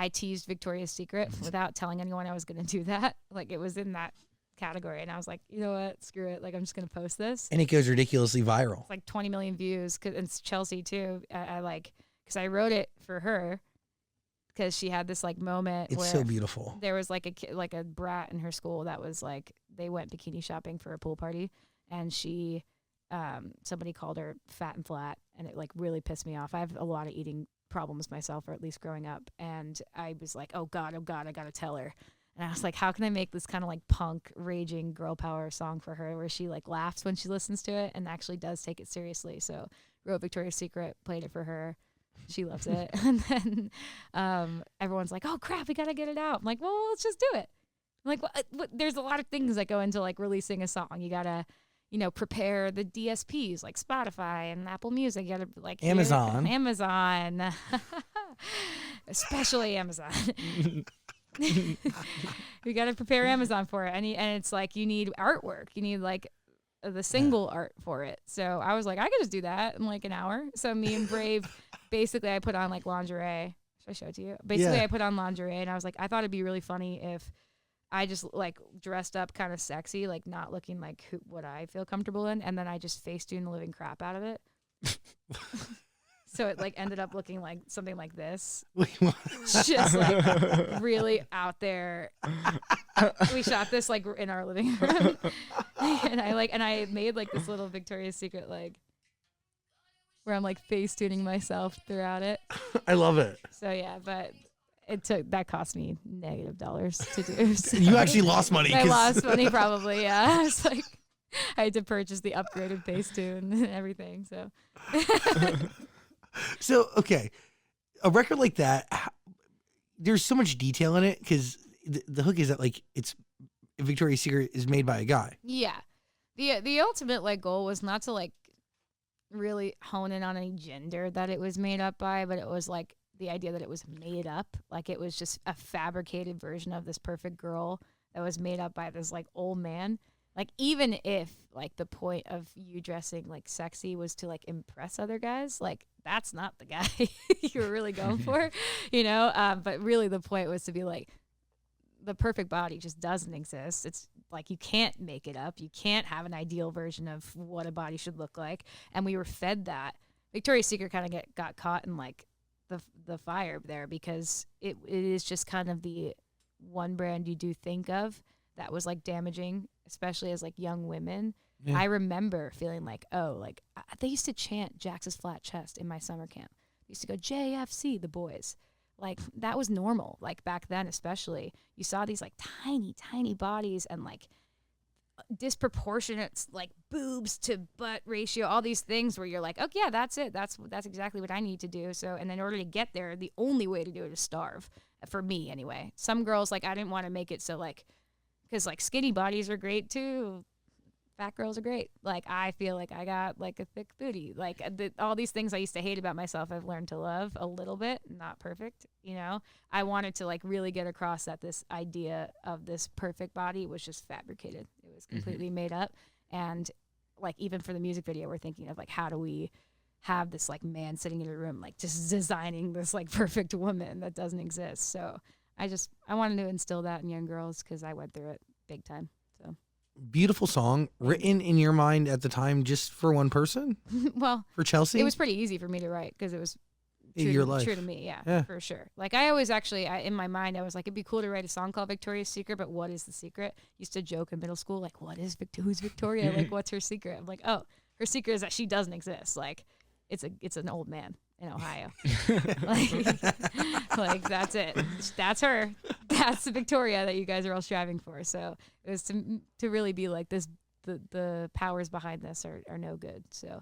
I teased Victoria's Secret without telling anyone I was going to do that. Like, it was in that category. And I was like, you know what? Screw it. Like, I'm just going to post this. And it goes ridiculously viral. It's like 20 million views. And it's Chelsea, too. I like, because I wrote it for her because she had this, like, moment It's where so beautiful. there was, like, a brat in her school that was, like, they went bikini shopping for a pool party. And she, somebody called her fat and flat. And it, like, really pissed me off. I have a lot of eating problems myself, or at least growing up, and I was like, oh god, I gotta tell her. And I was like, how can I make this kind of like punk raging girl power song for her where she like laughs when she listens to it and actually does take it seriously? So wrote Victoria's Secret, played it for her, she loves it. And then everyone's like, oh crap, we gotta get it out. I'm like, well, let's just do it. I'm like, what? There's a lot of things that go into like releasing a song. You gotta, you know, prepare the DSPs like Spotify and Apple Music. You gotta like Amazon, especially Amazon. You gotta prepare Amazon for it, and it's like you need artwork. You need like the single art for it. So I was like, I could just do that in like an hour. So me and Brave, basically, I put on like lingerie. Should I show it to you? Basically, I put on lingerie, and I was like, I thought it'd be really funny if I just like dressed up kind of sexy, like not looking like what I feel comfortable in, and then I just Facetune the living crap out of it. So it like ended up looking like something like this, just like really out there. We shot this like in our living room, and I made like this little Victoria's Secret like where I'm like Facetuning myself throughout it. I love it. So yeah, but. That cost me $- to do. So you actually lost money. I lost money probably, yeah. I was like, I had to purchase the upgraded Facetune and everything. So, so okay, a record like that, there's so much detail in it because the hook is that like it's Victoria's Secret is made by a guy. Yeah, the ultimate like goal was not to like really hone in on any gender that it was made up by, but it was like the idea that it was made up, like it was just a fabricated version of this perfect girl that was made up by this like old man. Like even if like the point of you dressing like sexy was to like impress other guys, like that's not the guy you were really going for, you know? But really the point was to be like, the perfect body just doesn't exist. It's like you can't make it up. You can't have an ideal version of what a body should look like. And we were fed that. Victoria's Secret kind of got caught in like the fire there because it is just kind of the one brand you do think of that was like damaging, especially as like young women. Yeah. I remember feeling like, oh, like they used to chant Jax's flat chest in my summer camp. They used to go JFC, the boys. Like that was normal. Like back then, especially, you saw these like tiny bodies and like disproportionate like boobs to butt ratio, all these things where you're like, oh yeah, that's it. That's exactly what I need to do. So, and in order to get there, the only way to do it is starve. For me, anyway. Some girls like I didn't want to make it so like, because like skinny bodies are great too. Fat girls are great. Like I feel like I got like a thick booty. Like all these things I used to hate about myself, I've learned to love a little bit. Not perfect, you know. I wanted to like really get across that this idea of this perfect body was just fabricated. It was completely made up. And like even for the music video, we're thinking of like how do we have this like man sitting in a room like just designing this like perfect woman that doesn't exist. So I wanted to instill that in young girls because I went through it big time. So. Beautiful song written in your mind at the time just for one person. Well, for Chelsea, it was pretty easy for me to write because it was true to me. Yeah, for sure. Like I always actually in my mind I was like it'd be cool to write a song called Victoria's Secret, but what is the secret? Used to joke in middle school like who's Victoria? Like what's her secret? I'm like, oh, her secret is that she doesn't exist. Like it's an old man in Ohio. like that's it. That's her. That's the Victoria that you guys are all striving for. So it was to really be like this. The powers behind this are no good. So